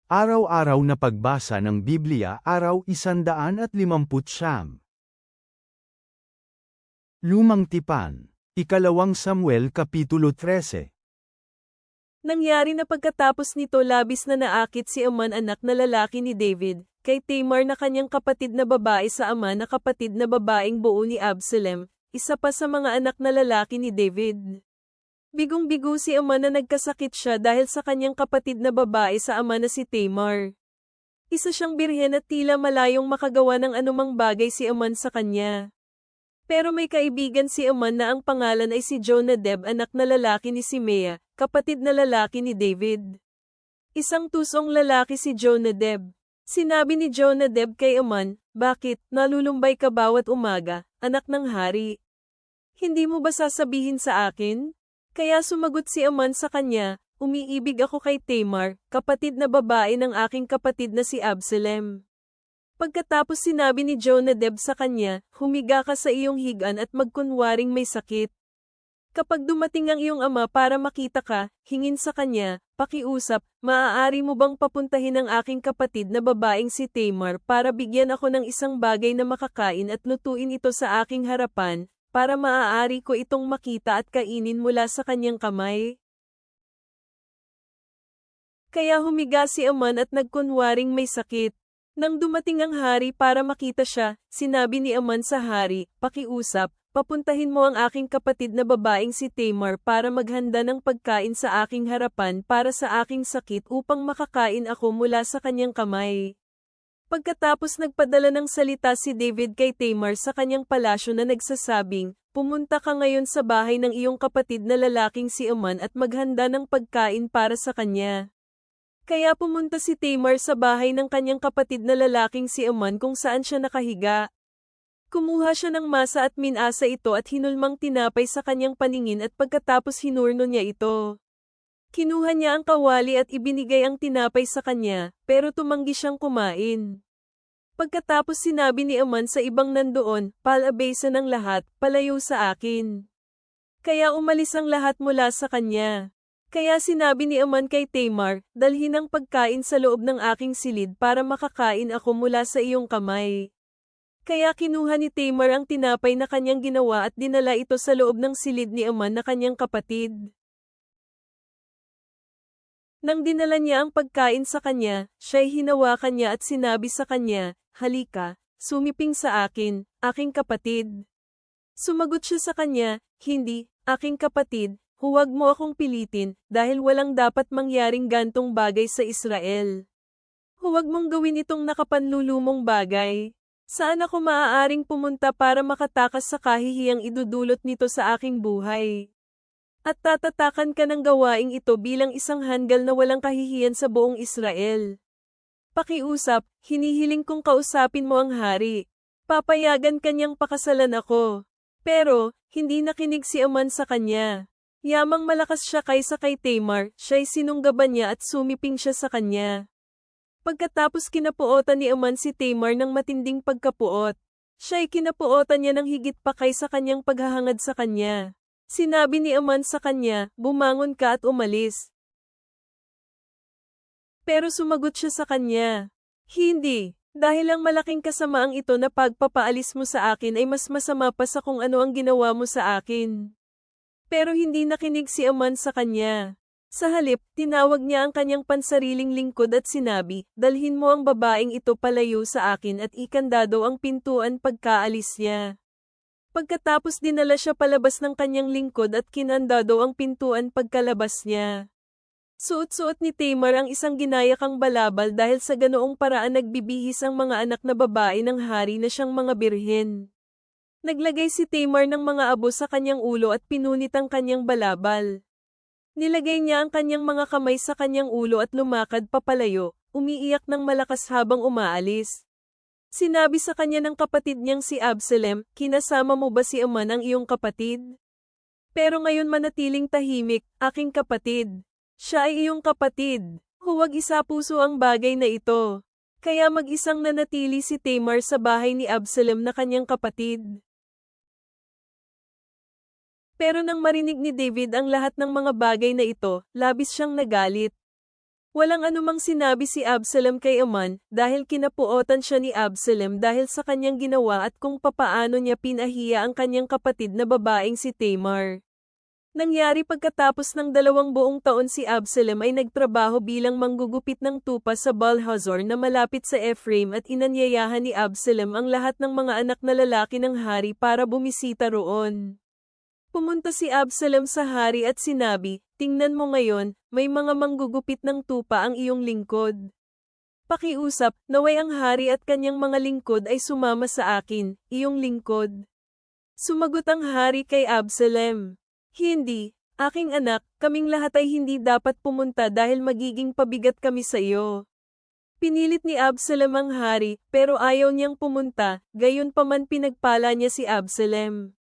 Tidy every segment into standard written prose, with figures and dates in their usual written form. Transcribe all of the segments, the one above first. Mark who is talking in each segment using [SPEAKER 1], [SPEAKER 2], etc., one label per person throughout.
[SPEAKER 1] Araw-araw na pagbasa ng Biblia, araw 159. Lumang Tipan, Ikalawang Samuel Kapitulo 13.
[SPEAKER 2] Nangyari na pagkatapos nito labis na naakit si Amnon anak na lalaki ni David, kay Tamar na kanyang kapatid na babae sa ama na kapatid na babaeng buo ni Absalom, isa pa sa mga anak na lalaki ni David. Bigong-bigo si Amnon na nagkasakit siya dahil sa kanyang kapatid na babae sa ama na si Tamar. Isa siyang birhen at tila malayong makagawa ng anumang bagay si Amnon sa kanya. Pero may kaibigan si Amnon na ang pangalan ay si Jonadab anak na lalaki ni Simea, kapatid na lalaki ni David. Isang tusong lalaki si Jonadab. Sinabi ni Jonadab kay Amnon, "Bakit, nalulumbay ka bawat umaga, anak ng hari? Hindi mo ba sasabihin sa akin?" Kaya sumagot si Amnon sa kanya, "Umiibig ako kay Tamar, kapatid na babae ng aking kapatid na si Absalom." Pagkatapos sinabi ni Jonadab sa kanya, "Humiga ka sa iyong higaan at magkunwaring may sakit. Kapag dumating ang iyong ama para makita ka, hingin sa kanya, pakiusap, maaari mo bang papuntahin ang aking kapatid na babaeng si Tamar para bigyan ako ng isang bagay na makakain at lutuin ito sa aking harapan, para maaari ko itong makita at kainin mula sa kanyang kamay?" Kaya humiga si Amnon at nagkunwaring may sakit. Nang dumating ang hari para makita siya, sinabi ni Amnon sa hari, "Pakiusap, papuntahin mo ang aking kapatid na babaeng si Tamar para maghanda ng pagkain sa aking harapan para sa aking sakit upang makakain ako mula sa kanyang kamay." Pagkatapos nagpadala ng salita si David kay Tamar sa kanyang palasyo na nagsasabing, "Pumunta ka ngayon sa bahay ng iyong kapatid na lalaking si Amnon at maghanda ng pagkain para sa kanya." Kaya pumunta si Tamar sa bahay ng kanyang kapatid na lalaking si Amnon kung saan siya nakahiga. Kumuha siya ng masa at minasa ito at hinulmang tinapay sa kanyang paningin at pagkatapos hinurno niya ito. Kinuha niya ang kawali at ibinigay ang tinapay sa kanya, pero tumanggi siyang kumain. Pagkatapos sinabi ni Amnon sa ibang nandoon, "Palabasa ng lahat, palayo sa akin." Kaya umalis ang lahat mula sa kanya. Kaya sinabi ni Amnon kay Tamar, "Dalhin ang pagkain sa loob ng aking silid para makakain ako mula sa iyong kamay." Kaya kinuha ni Tamar ang tinapay na kanyang ginawa at dinala ito sa loob ng silid ni Amnon na kanyang kapatid. Nang dinala niya ang pagkain sa kanya, siya'y hinawakan niya at sinabi sa kanya, "Halika, sumiping sa akin, aking kapatid." Sumagot siya sa kanya, "Hindi, aking kapatid, huwag mo akong pilitin, dahil walang dapat mangyaring gantong bagay sa Israel. Huwag mong gawin itong nakapanlulumong bagay. Saan ako maaaring pumunta para makatakas sa kahihiyang idudulot nito sa aking buhay? At tatatakan ka ng gawaing ito bilang isang handgal na walang kahihiyan sa buong Israel. Pakiusap, hinihiling kong kausapin mo ang hari. Papayagan kanyang pakasalan ako." Pero, hindi nakinig si Amnon sa kanya. Yamang malakas siya kaysa kay Tamar, siya'y sinunggaban niya at sumiping siya sa kanya. Pagkatapos kinapuotan ni Amnon si Tamar ng matinding pagkapuot. Siya'y kinapuotan niya ng higit pa kaysa kanyang paghahangad sa kanya. Sinabi ni Amnon sa kanya, "Bumangon ka at umalis." Pero sumagot siya sa kanya, "Hindi, dahil ang malaking kasamaang ito na pagpapaalis mo sa akin ay mas masama pa sa kung ano ang ginawa mo sa akin." Pero hindi nakinig si Amnon sa kanya. Sa halip, tinawag niya ang kanyang pansariling lingkod at sinabi, "Dalhin mo ang babaeng ito palayo sa akin at ikandado ang pintuan pagkaalis niya." Pagkatapos dinala siya palabas ng kanyang lingkod at kinandado ang pintuan pagkalabas niya. Suot-suot ni Tamar ang isang ginayakang balabal dahil sa ganoong paraan nagbibihis ang mga anak na babae ng hari na siyang mga birhen. Naglagay si Tamar ng mga abo sa kanyang ulo at pinunit ang kanyang balabal. Nilagay niya ang kanyang mga kamay sa kanyang ulo at lumakad papalayo, umiiyak ng malakas habang umaalis. Sinabi sa kanya ng kapatid niyang si Absalom, "Kinasama mo ba si Amnon ang iyong kapatid? Pero ngayon manatiling tahimik, aking kapatid. Siya ay iyong kapatid. Huwag isapuso ang bagay na ito." Kaya mag-isang nanatili si Tamar sa bahay ni Absalom na kanyang kapatid. Pero nang marinig ni David ang lahat ng mga bagay na ito, labis siyang nagalit. Walang anumang sinabi si Absalom kay Amnon, dahil kinapuotan siya ni Absalom dahil sa kanyang ginawa at kung papaano niya pinahiya ang kanyang kapatid na babaeng si Tamar. Nangyari pagkatapos ng 2 taon si Absalom ay nagtrabaho bilang manggugupit ng tupa sa Baal-hazor na malapit sa Ephraim at inanyayahan ni Absalom ang lahat ng mga anak na lalaki ng hari para bumisita roon. Pumunta si Absalom sa hari at sinabi, "Tingnan mo ngayon, may mga manggugupit ng tupa ang iyong lingkod. Pakiusap, naway ang hari at kanyang mga lingkod ay sumama sa akin, iyong lingkod." Sumagot ang hari kay Absalom, "Hindi, aking anak, kaming lahat ay hindi dapat pumunta dahil magiging pabigat kami sa iyo." Pinilit ni Absalom ang hari, pero ayaw niyang pumunta, gayunpaman pinagpala niya si Absalom.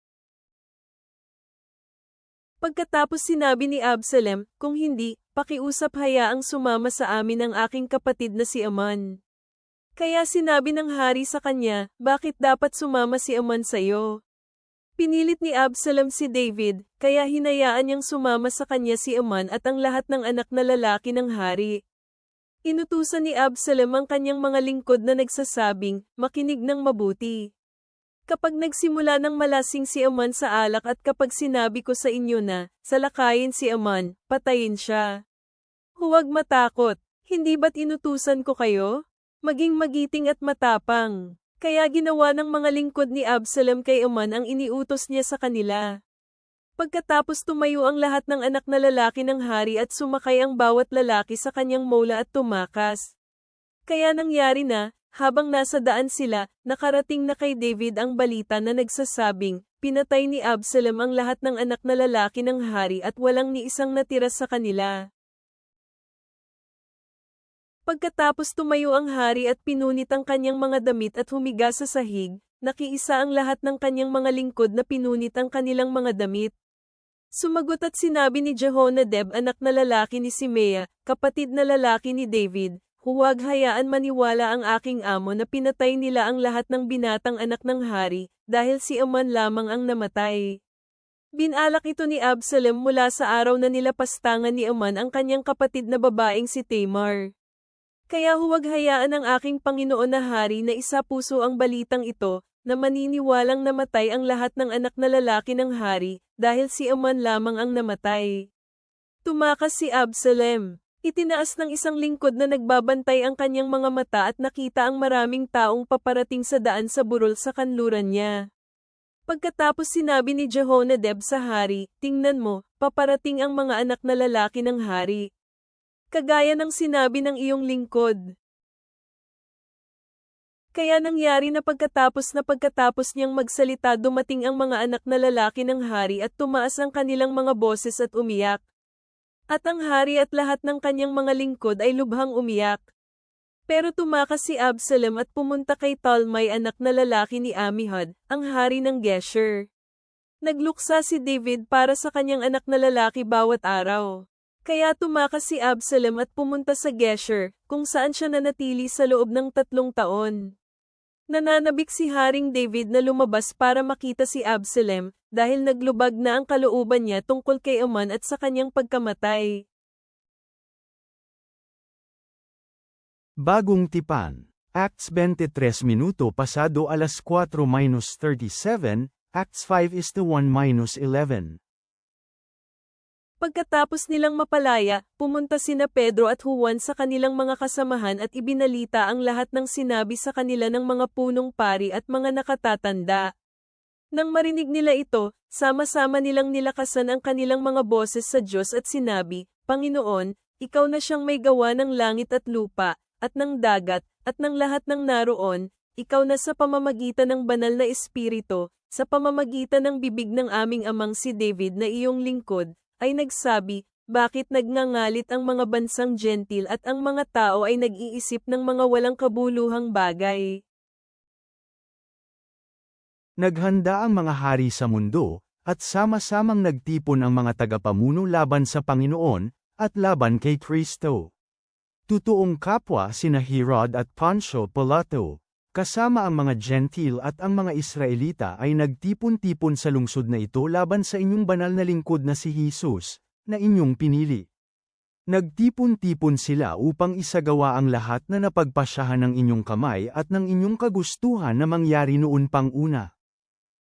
[SPEAKER 2] Pagkatapos sinabi ni Absalom, "Kung hindi, pakiusap hayaang sumama sa amin ang aking kapatid na si Amnon." Kaya sinabi ng hari sa kanya, "Bakit dapat sumama si Amnon sa iyo?" Pinilit ni Absalom si David, kaya hinayaan niyang sumama sa kanya si Amnon at ang lahat ng anak na lalaki ng hari. Inutusan ni Absalom ang kanyang mga lingkod na nagsasabing, "Makinig ng mabuti. Kapag nagsimula ng malasing si Amnon sa alak at kapag sinabi ko sa inyo na, salakayin si Amnon, patayin siya. Huwag matakot, hindi ba't inutusan ko kayo? Maging magiting at matapang." Kaya ginawa ng mga lingkod ni Absalom kay Amnon ang iniutos niya sa kanila. Pagkatapos tumayo ang lahat ng anak na lalaki ng hari at sumakay ang bawat lalaki sa kanyang mola at tumakas. Kaya nangyari na, habang nasa daan sila, nakarating na kay David ang balita na nagsasabing, pinatay ni Absalom ang lahat ng anak na lalaki ng hari at walang ni isang natira sa kanila. Pagkatapos tumayo ang hari at pinunit ang kanyang mga damit at humiga sa sahig, nakiisa ang lahat ng kanyang mga lingkod na pinunit ang kanilang mga damit. Sumagot at sinabi ni Jehonadab anak na lalaki ni Simea, kapatid na lalaki ni David, "Huwag hayaan maniwala ang aking amo na pinatay nila ang lahat ng binatang anak ng hari, dahil si Amnon lamang ang namatay." Binalak ito ni Absalom mula sa araw na nilapastangan ni Amnon ang kanyang kapatid na babaeng si Tamar. Kaya huwag hayaan ang aking Panginoon na hari na isa-puso ang balitang ito, na maniniwalang namatay ang lahat ng anak na lalaki ng hari, dahil si Amnon lamang ang namatay. Tumakas si Absalom. Itinaas ng isang lingkod na nagbabantay ang kanyang mga mata at nakita ang maraming taong paparating sa daan sa burol sa kanluran niya. Pagkatapos sinabi ni Jehonadab sa hari, "Tingnan mo, paparating ang mga anak na lalaki ng hari. Kagaya ng sinabi ng iyong lingkod." Kaya nangyari na pagkatapos niyang magsalita dumating ang mga anak na lalaki ng hari at tumaas ang kanilang mga boses at umiyak. At ang hari at lahat ng kanyang mga lingkod ay lubhang umiyak. Pero tumakas si Absalom at pumunta kay Talmai anak na lalaki ni Amihud, ang hari ng Geshur. Nagluksa si David para sa kanyang anak na lalaki bawat araw. Kaya tumakas si Absalom at pumunta sa Geshur, kung saan siya nanatili sa loob ng 3 taon. Nananabik si Haring David na lumabas para makita si Absalom, dahil naglubag na ang kalooban niya tungkol kay Amnon at sa kanyang pagkamatay.
[SPEAKER 1] Bagong tipan. Acts 23 minuto pasado alas 4:37, Acts 5:1-11.
[SPEAKER 2] Pagkatapos nilang mapalaya, pumunta sina Pedro at Juan sa kanilang mga kasamahan at ibinalita ang lahat ng sinabi sa kanila ng mga punong pari at mga nakatatanda. Nang marinig nila ito, sama-sama nilang nilakasan ang kanilang mga boses sa Diyos at sinabi, "Panginoon, ikaw na siyang may gawa ng langit at lupa, at ng dagat, at ng lahat ng naroon, ikaw na sa pamamagitan ng banal na espiritu, sa pamamagitan ng bibig ng aming amang si David na iyong lingkod, ay nagsabi, bakit nagngangalit ang mga bansang gentil at ang mga tao ay nag-iisip ng mga walang kabuluhang bagay."
[SPEAKER 1] Naghanda ang mga hari sa mundo, at sama-samang nagtipon ang mga tagapamuno laban sa Panginoon, at laban kay Kristo. Tutuong kapwa sina Herod at Poncio Pilato, kasama ang mga gentil at ang mga Israelita ay nagtipon-tipon sa lungsod na ito laban sa inyong banal na lingkod na si Jesus, na inyong pinili. Nagtipon-tipon sila upang isagawa ang lahat na napagpasyahan ng inyong kamay at ng inyong kagustuhan na mangyari noon pang una.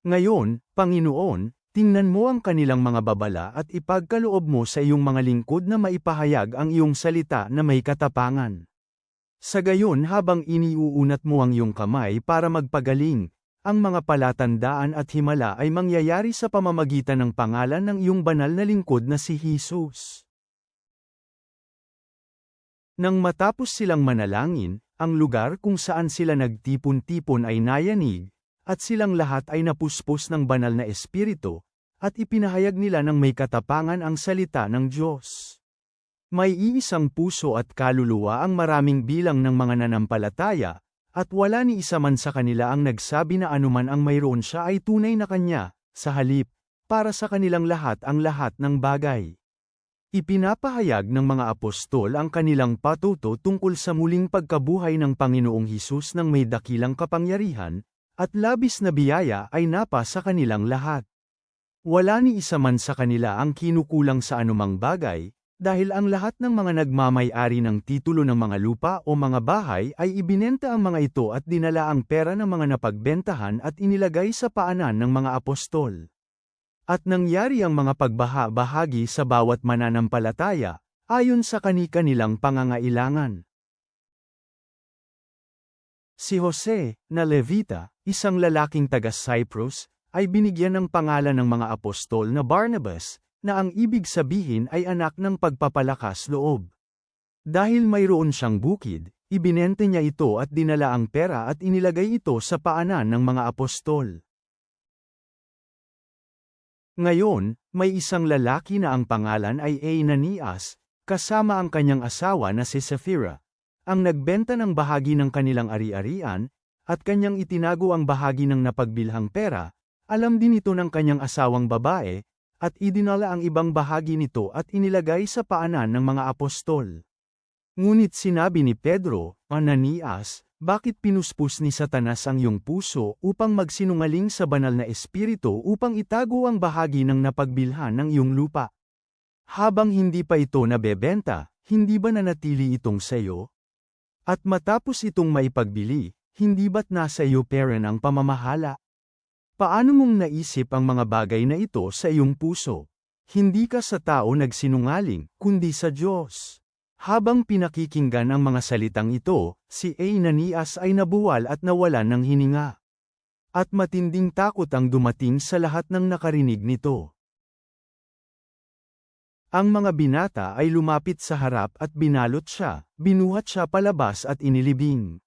[SPEAKER 1] Ngayon, Panginoon, tingnan mo ang kanilang mga babala at ipagkaloob mo sa iyong mga lingkod na maipahayag ang iyong salita na may katapangan. Sa gayon habang iniuunat mo ang iyong kamay para magpagaling, ang mga palatandaan at himala ay mangyayari sa pamamagitan ng pangalan ng iyong banal na lingkod na si Jesus. Nang matapos silang manalangin, ang lugar kung saan sila nagtipon-tipon ay nayanig, at silang lahat ay napuspos ng banal na espiritu, at ipinahayag nila ng may katapangan ang salita ng Diyos. May iisang puso at kaluluwa ang maraming bilang ng mga nanampalataya, at wala ni isa man sa kanila ang nagsabi na anuman ang mayroon siya ay tunay na kanya, sa halip, para sa kanilang lahat ang lahat ng bagay. Ipinapahayag ng mga apostol ang kanilang patuto tungkol sa muling pagkabuhay ng Panginoong Hesus ng may dakilang kapangyarihan, at labis na biyaya ay napa sa kanilang lahat. Wala ni isa man sa kanila ang kinukulang sa anumang bagay, dahil ang lahat ng mga nagmamay-ari ng titulo ng mga lupa o mga bahay ay ibinenta ang mga ito at dinala ang pera ng mga napagbentahan at inilagay sa paanan ng mga apostol. At nangyari ang mga pagbaha-bahagi sa bawat mananampalataya, ayon sa kani-kanilang pangangailangan. Si Jose, na Levita, isang lalaking taga-Cyprus, ay binigyan ng pangalan ng mga apostol na Barnabas, na ang ibig sabihin ay anak ng pagpapalakas loob. Dahil mayroon siyang bukid, ibinente niya ito at dinala ang pera at inilagay ito sa paanan ng mga apostol. Ngayon, may isang lalaki na ang pangalan ay Ananias, kasama ang kanyang asawa na si Sapphira, ang nagbenta ng bahagi ng kanilang ari-arian, at kanyang itinago ang bahagi ng napagbilhang pera, alam din ito ng kanyang asawang babae, at idinala ang ibang bahagi nito at inilagay sa paanan ng mga apostol. Ngunit sinabi ni Pedro, Ananias, bakit pinuspos ni Satanas ang iyong puso upang magsinungaling sa banal na espiritu upang itago ang bahagi ng napagbilhan ng iyong lupa? Habang hindi pa ito nabebenta, hindi ba nanatili itong sa iyo? At matapos itong maipagbili, hindi ba't nasa iyo pera ang pamamahala? Paano mong naisip ang mga bagay na ito sa iyong puso? Hindi ka sa tao nagsinungaling, kundi sa Diyos. Habang pinakikinggan ang mga salitang ito, si Ananias ay nabuwal at nawalan ng hininga. At matinding takot ang dumating sa lahat ng nakarinig nito. Ang mga binata ay lumapit sa harap at binalot siya, binuhat siya palabas at inilibing.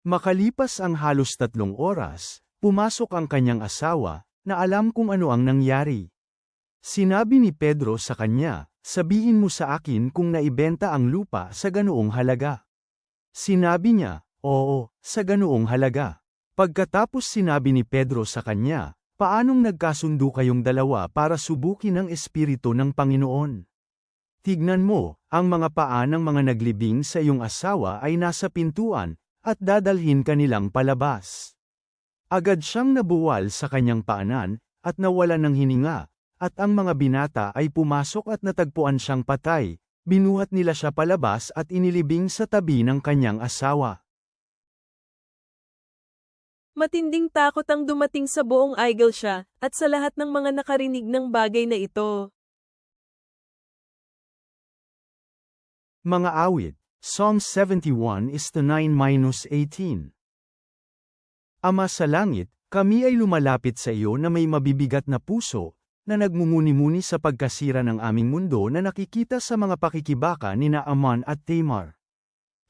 [SPEAKER 1] Makalipas ang halos 3 oras, pumasok ang kanyang asawa, na alam kung ano ang nangyari. Sinabi ni Pedro sa kanya, sabihin mo sa akin kung naibenta ang lupa sa ganoong halaga. Sinabi niya, oo, sa ganoong halaga. Pagkatapos sinabi ni Pedro sa kanya, paanong nagkasundo kayong dalawa para subukin ang Espiritu ng Panginoon? Tignan mo, ang mga paa ng mga naglibing sa iyong asawa ay nasa pintuan, at dadalhin kanilang palabas. Agad siyang nabuwal sa kanyang paanan, at nawalan ng hininga. At ang mga binata ay pumasok at natagpuan siyang patay, binuhat nila siya palabas at inilibing sa tabi ng kanyang asawa.
[SPEAKER 2] Matinding takot ang dumating sa buong Iglesia, at sa lahat ng mga nakarinig ng bagay na ito.
[SPEAKER 1] Mga awit, Psalm 71:9-18. Ama sa langit, kami ay lumalapit sa iyo na may mabibigat na puso, na nagmumuni-muni sa pagkasira ng aming mundo na nakikita sa mga pakikibaka ni Naaman at Tamar.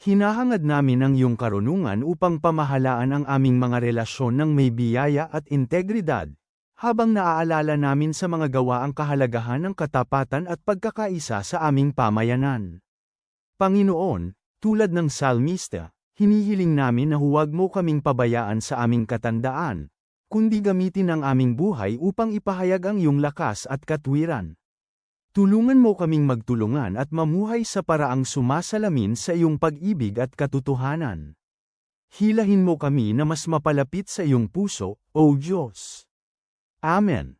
[SPEAKER 1] Hinahangad namin ang iyong karunungan upang pamahalaan ang aming mga relasyon ng may biyaya at integridad, habang naaalala namin sa mga gawa ang kahalagahan ng katapatan at pagkakaisa sa aming pamayanan. Panginoon, tulad ng salmista, hinihiling namin na huwag mo kaming pabayaan sa aming katandaan, kundi gamitin ang aming buhay upang ipahayag ang iyong lakas at katwiran. Tulungan mo kaming magtulungan at mamuhay sa paraang sumasalamin sa iyong pag-ibig at katotohanan. Hilahin mo kami na mas mapalapit sa iyong puso, O Diyos. Amen.